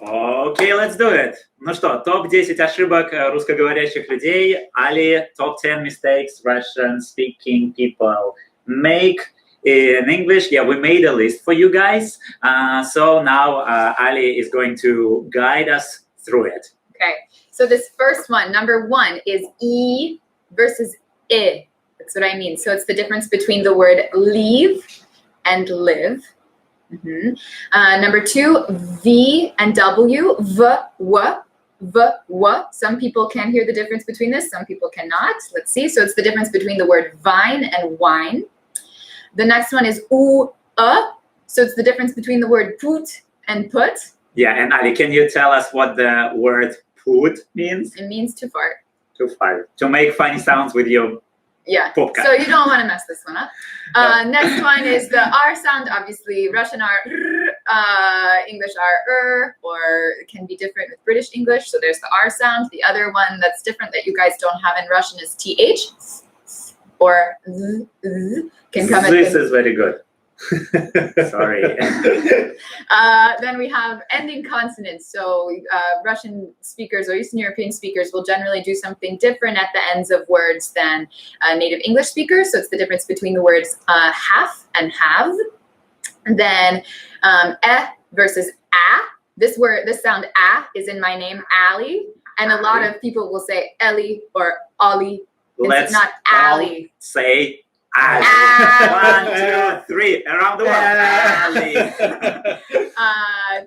Okay, let's do it. Ну что, топ-10 ошибок русскоговорящих людей. Ali, top 10 mistakes Russian-speaking people make in English. Yeah, we made a list for you guys. So now Ali is going to guide us through it. Okay, so this first one, number 1, is E versus I. That's what I mean. So it's the difference between the word leave and live. Number 2, V and W, V, W. Some people can hear the difference between this, some people cannot. Let's see. So it's the difference between the word vine and wine. The next one is U, so it's the difference between the word put and put. Yeah, and Ali, can you tell us what the word put means? It means to fart. To fart. To make funny sounds with your podcast. So you don't want to mess this one up. Next one is the R sound. Obviously, Russian R, English R, or it can be different with British English. So there's the R sound. The other one that's different that you guys don't have in Russian is TH, or Z, can come This is very good. Sorry. Then we have ending consonants. So Russian speakers or Eastern European speakers will generally do something different at the ends of words than native English speakers. So it's the difference between the words half and have. And then versus a. This sound a is in my name, Ali. And a lot of people will say Ellie or Ollie. Let's not Ali. Say Ali. 1, 2, 3, around the world. Ali.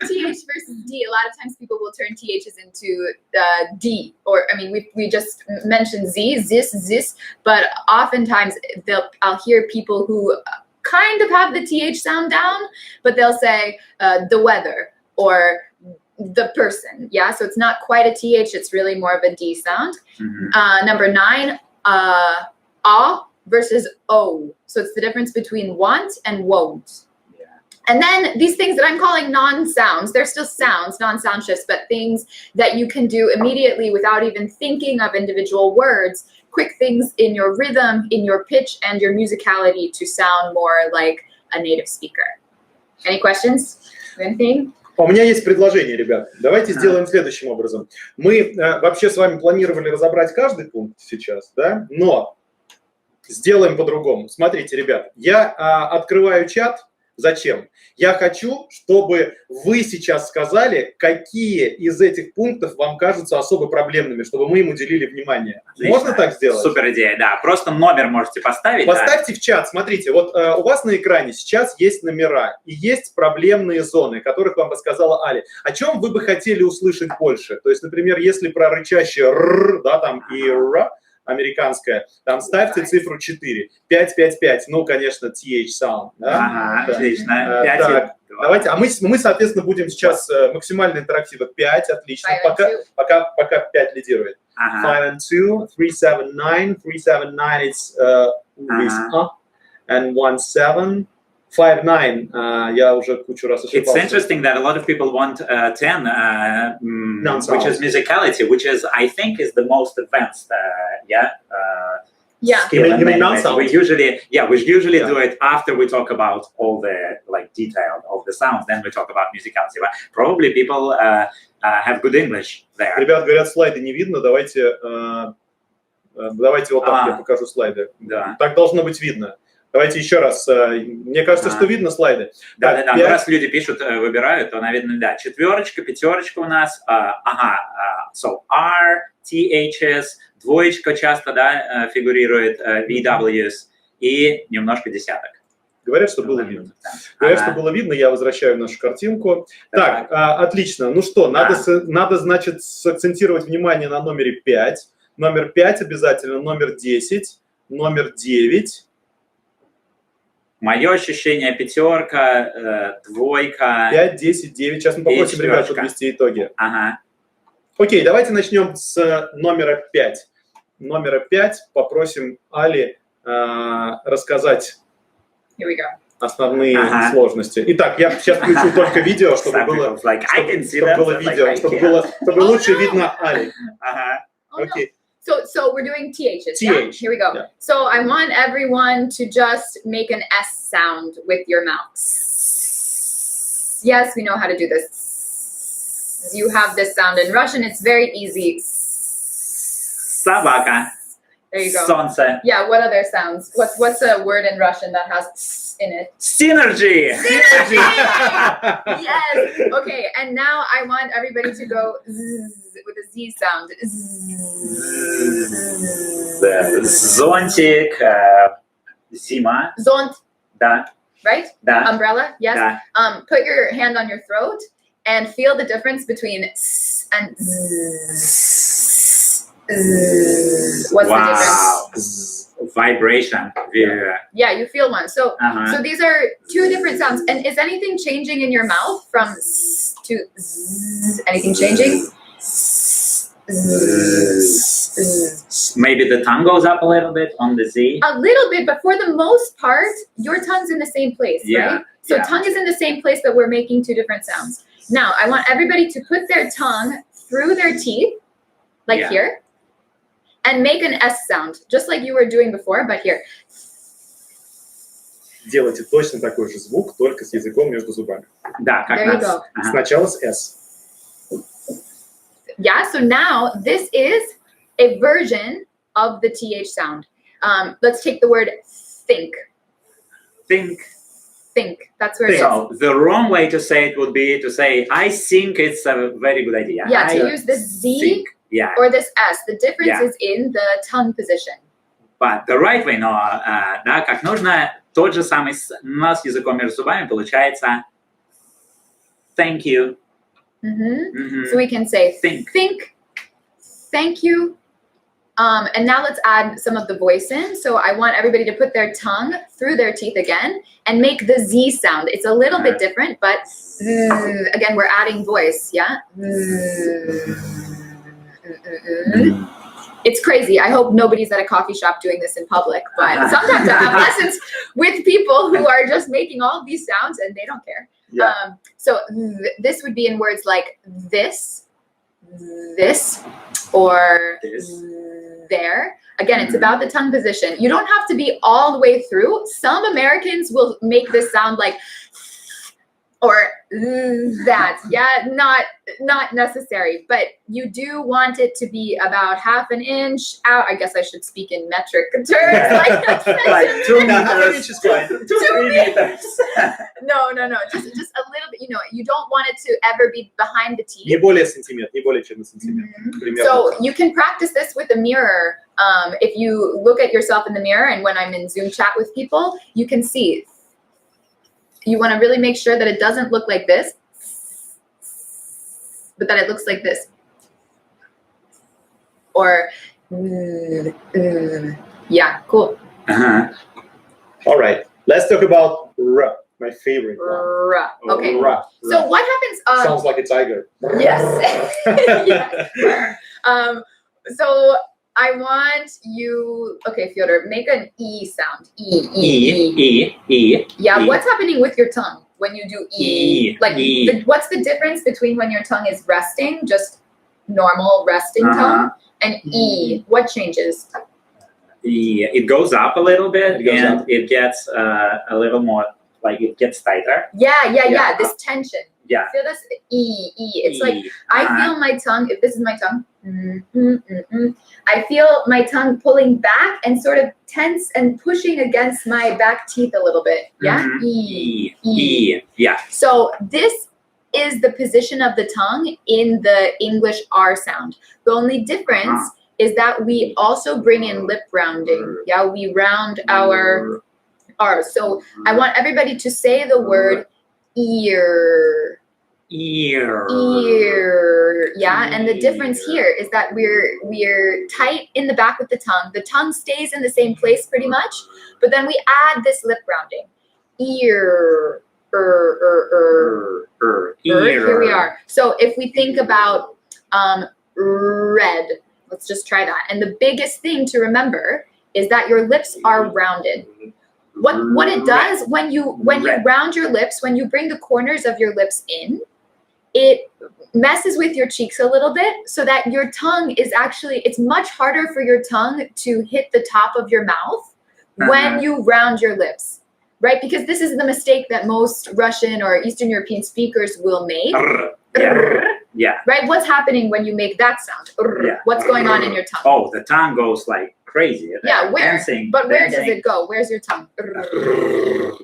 TH versus D. A lot of times people will turn THs into D. Or, I mean, we just mentioned Z, this, but oftentimes I'll hear people who kind of have the TH sound down, but they'll say the weather or the person. Yeah, so it's not quite a TH, it's really more of a D sound. Number 9, versus O. So it's the difference between want and won't. Yeah. And then these things that I'm calling non-sounds, they're still sounds, non-sound shifts, but things that you can do immediately without even thinking of individual words, quick things in your rhythm, in your pitch, and your musicality to sound more like a native speaker. Any questions? Anything? У меня есть предложение, ребят. Давайте сделаем следующим образом. Мы вообще с вами планировали разобрать каждый пункт сейчас, да? Но сделаем по-другому. Смотрите, ребят, я открываю чат. Зачем? Я хочу, чтобы вы сейчас сказали, какие из этих пунктов вам кажутся особо проблемными, чтобы мы им уделили внимание. Отлично. Можно так сделать? Супер идея, да. Просто номер можете поставить. Поставьте в чат. Смотрите, вот у вас на экране сейчас есть номера и есть проблемные зоны, о которых вам рассказала Али. О чем вы бы хотели услышать больше? То есть, например, если про рычащее «р», да, там и «р», американская, там ставьте цифру 4. 5, 5, 5. Ну, конечно, TH sound. Да? Ага, да. Отлично. 5, так, давайте. А мы, соответственно, будем сейчас максимально интерактивно. 5, отлично. Пока 5 лидирует. 5 and 2, 3, 7, 9. 3, 7, 9 it's and 1, 7. 5, 9. Я уже кучу раз ошибался. It's interesting that a lot of people want 10, which is musicality, which is, I think, is the most advanced, skill. You mean non-sound? We usually do it after we talk about all the detail of the sounds. Then we talk about musicality. But probably people have good English there. Ребят говорят, слайды не видно. Давайте вот так я покажу слайды. Да. Так должно быть видно. Давайте еще раз. Мне кажется, что видно слайды. Да. Раз люди пишут, выбирают, то, наверное, да. 4, 5 у нас. So R, THS, 2 часто, да, фигурирует, VWs и немножко десяток. Говорят, что было видно. Говорят, что было видно. Я возвращаю нашу картинку. Так, отлично. Ну что, надо, значит, сакцентировать внимание на номере 5. Номер 5 обязательно, номер 10, номер 9. Мое ощущение 5, 2. 5, 10, 9. Сейчас мы попросим ребят подвести итоги. Ага. Окей, давайте начнем с номера 5. Номера 5 попросим Али рассказать основные сложности. Итак, я сейчас включу только видео, чтобы лучше видно Али. Окей. So we're doing THs, yeah? Here we go. Yeah. So I want everyone to just make an S sound with your mouth. Yes, we know how to do this. you have this sound. In Russian, it's very easy. Собака. There you go. Солнце. Yeah, what other sounds? What's a word in Russian that has s in it? Synergy. Synergy! Yes. Okay, and now I want everybody to go zzz with a Z sound. Zzz. Зонтик. Зима. Zont, Да. right? Да. Umbrella, yes. Да. Put your hand on your throat and feel the difference between s and zzz. Zzz. What's the difference? Wow. Vibration. Yeah, you feel one. So, Uh-huh. so these are two different sounds. And is anything changing in your mouth from s to z? Anything changing? Maybe the tongue goes up a little bit on the Z. A little bit, but for the most part, your tongue's in the same place, Yeah, right? So yeah. tongue is in the same place, but we're making two different sounds. Now, I want everybody to put their tongue through their teeth, like Yeah. here, and make an S sound, just like you were doing before, but here. Делайте точно такой же звук, только с языком между зубами. Да, как There you нас. go. Ага. Сначала с S. Yeah, so now this is a version of the TH sound. Let's take the word think. Think. Think. That's where it is. So the wrong way to say it would be to say, I think it's a very good idea. Yeah, I to use this Z think. Yeah, or this S. The difference Yeah. is in the tongue position. but the right way, но да, как нужно, тот же самый, но с языком между зубами получается thank you. Мгм. So we can say Think. thank you. And now let's add some of the voice in. So I want everybody to put their tongue through their teeth again and make the Z sound. It's a little bit different, but again, we're adding voice, yeah? It's crazy. I hope nobody's at a coffee shop doing this in public, but sometimes I have lessons with people who are just making all of these sounds and they don't care. Yeah. So this would be in words like this, or This. there. Again, it's about the tongue position. You don't have to be all the way through. Some Americans will make this sound like or that. Yeah, not necessary, but you do want it to be about half an inch out. I guess I should speak in metric terms. Like 2 meters. Is fine. 2, 3 meters. No. Just a little bit. You don't want it to ever be behind the teeth. Не более сантиметр, не более чем на сантиметр. Примерно. So you can practice this with a mirror. If you look at yourself in the mirror, and when I'm in Zoom chat with people, you can see. You want to really make sure that it doesn't look like this, but that it looks like this. Or, yeah, cool. Uh-huh. All right, let's talk about R, my favorite one. Ruh. Okay. R. So what happens? Sounds like a tiger. Yes. Yes. So I want you. Okay, Fyodor, make an E sound. E. Yeah. E. What's happening with your tongue when you do E? E. Like, E. what's the difference between when your tongue is resting, just normal resting tongue, and E? What changes? E. It goes up a little bit, It goes and up. it gets a little more, like it gets tighter. Yeah. This tension. Yeah. Feel this E. It's like E. I feel my tongue. If this is my tongue, I feel my tongue pulling back and sort of tense and pushing against my back teeth a little bit. Yeah. Mhm. E. Yeah. So this is the position of the tongue in the English R sound. The only difference is that we also bring in lip rounding. Yeah, we round our R. So I want everybody to say the word ear. Ear. Yeah, and the difference here is that we're tight in the back with the tongue. The tongue stays in the same place pretty much, but then we add this lip rounding. Ear. Here we are. So if we think about red, let's just try that. And the biggest thing to remember is that your lips are rounded. What it does when you round your lips, when you bring the corners of your lips in, it messes with your cheeks a little bit so that your tongue is actually, it's much harder for your tongue to hit the top of your mouth when you round your lips, right? Because this is the mistake that most Russian or Eastern European speakers will make. Yeah. Yeah. Right? What's happening when you make that sound? Yeah. What's going on in your tongue? Oh, the tongue goes like crazy. Yeah, where? Dancing, But where dancing. does it go? Where's your tongue?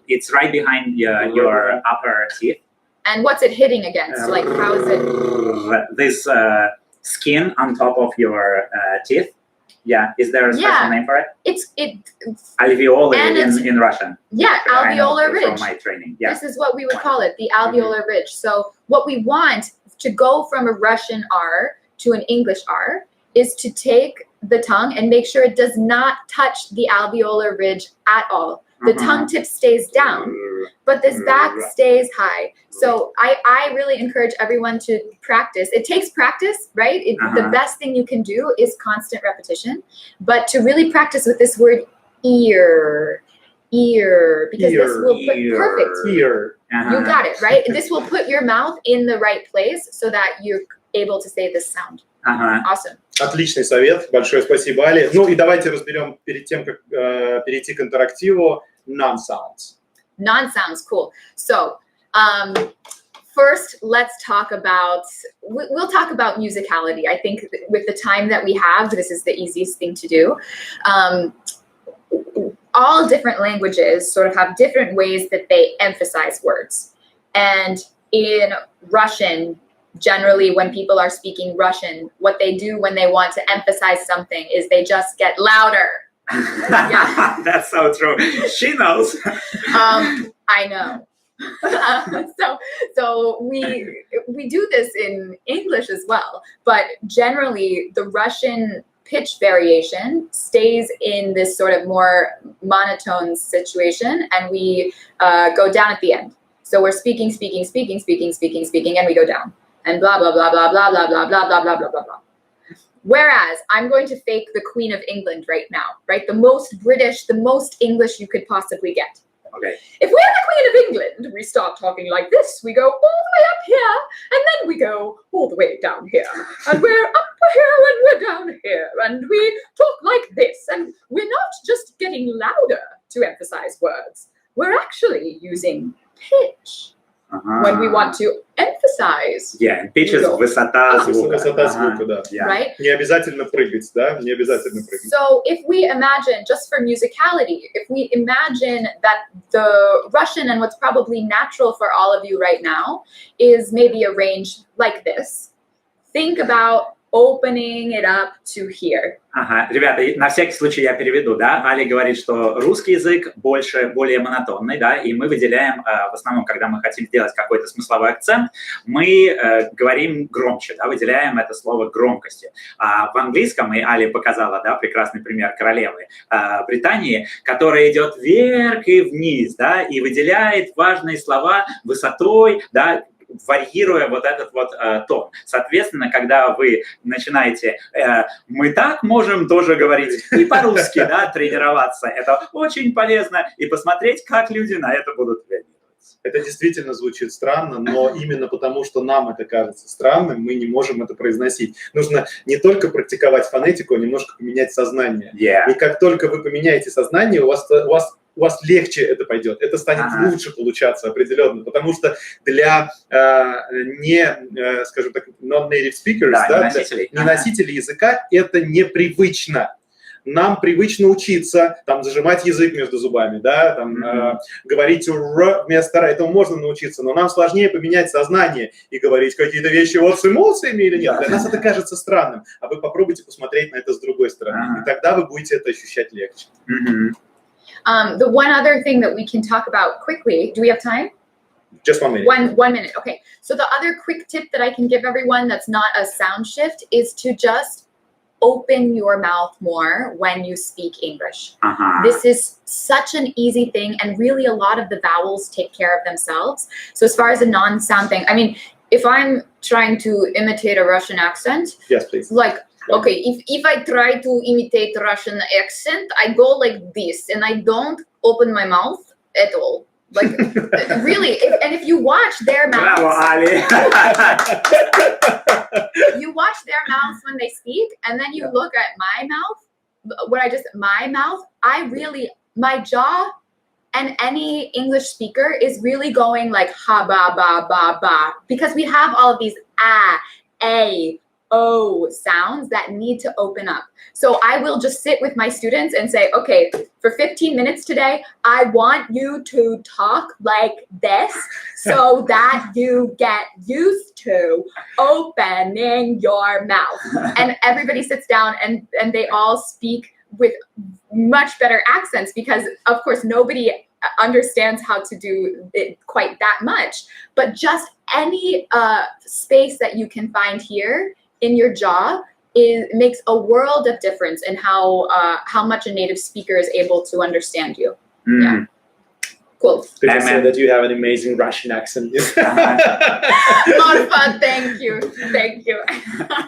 It's right behind your upper teeth. And what's it hitting against? Like, how is it? This skin on top of your teeth. Yeah, is there a special name for it? It's Alveolar and in Russian. Yeah, I know alveolar ridge. from my training. Yeah. This is what we would call it, the alveolar ridge. So what we want to go from a Russian R to an English R is to take the tongue and make sure it does not touch the alveolar ridge at all. The tongue tip stays down, but this back stays high. So I really encourage everyone to practice. It takes practice, right? The best thing you can do is constant repetition, but to really practice with this word ear, because this will put perfect. Ear. You got it, right? This will put your mouth in the right place so that you're able to say this sound. Awesome. Отличный совет, большое спасибо, Али. Ну и давайте разберем перед тем, как перейти к интерактиву, non-sounds. Non-sounds, cool. So, first, let's talk about, we'll talk about musicality. I think with the time that we have, this is the easiest thing to do. All different languages sort of have different ways that they emphasize words. And in Russian, generally when people are speaking Russian, what they do when they want to emphasize something is they just get louder. Yeah. That's so true. She knows. I know. So we do this in English as well, but generally the Russian pitch variation stays in this sort of more monotone situation, and we go down at the end. So we're speaking, and we go down, and blah blah blah blah blah blah blah blah blah blah blah blah blah. Whereas I'm going to fake the Queen of England right now, right? The most British, the most English you could possibly get. Okay. If we're the Queen of England, we start talking like this. We go all the way up here, and then we go all the way down here. And we're up here and we're down here. And we talk like this. And we're not just getting louder to emphasize words. We're actually using pitch when we want to emphasize. Yeah, pitch is высота звука. Высота звука, да. Yeah. Right? Не обязательно прыгать, да? Не обязательно прыгать. So if we imagine, just for musicality, if we imagine that the Russian and what's probably natural for all of you right now is maybe a range like this, think about opening it up to here. Ребята, на всякий случай я переведу, да. Али говорит, что русский язык более монотонный, да, и мы выделяем, в основном, когда мы хотим сделать какой-то смысловой акцент, мы говорим громче, да, выделяем это слово громкостью. А в английском, и Али показала, да, прекрасный пример королевы Британии, которая идет вверх и вниз, да, и выделяет важные слова высотой, да, варьируя вот этот вот тон. Соответственно, когда вы начинаете, мы так можем тоже говорить и по-русски, да, тренироваться. Это очень полезно, и посмотреть, как люди на это будут реагировать. Это действительно звучит странно, но именно потому, что нам это кажется странным, мы не можем это произносить. Нужно не только практиковать фонетику, а немножко поменять сознание. Yeah. И как только вы поменяете сознание, у вас легче это пойдет. Это станет лучше получаться определенно, потому что для скажем так, non-native speakers, да, не носителей языка, это непривычно. Нам привычно учиться, там, зажимать язык между зубами, да, там, говорить «р» вместо «р», этому можно научиться, но нам сложнее поменять сознание и говорить какие-то вещи вот с эмоциями или нет. Для нас это кажется странным, а вы попробуйте посмотреть на это с другой стороны, и тогда вы будете это ощущать легче. The one other thing that we can talk about quickly, do we have time? Just 1 minute. One minute, okay. So the other quick tip that I can give everyone that's not a sound shift is to just open your mouth more when you speak English. This is such an easy thing, and really a lot of the vowels take care of themselves. So as far as a non-sound thing, I mean, if I'm trying to imitate a Russian accent, yes, please. Like, okay, if I try to imitate Russian accent, I go like this, and I don't open my mouth at all. Like, really, if you watch their mouths, Bravo, Ali. you watch their mouths when they speak, and then you look at my mouth, my jaw and any English speaker is really going like ha, ba, ba, ba, ba, because we have all of these A, O sounds that need to open up. So I will just sit with my students and say, okay, for 15 minutes today, I want you to talk like this so that you get used to opening your mouth. And everybody sits down and they all speak with much better accents because, of course, nobody understands how to do it quite that much. But just any space that you can find here in your jaw makes a world of difference in how much a native speaker is able to understand you. Yeah. Cool. Could you say that you have an amazing Russian accent? A lot of fun. Thank you. Thank you.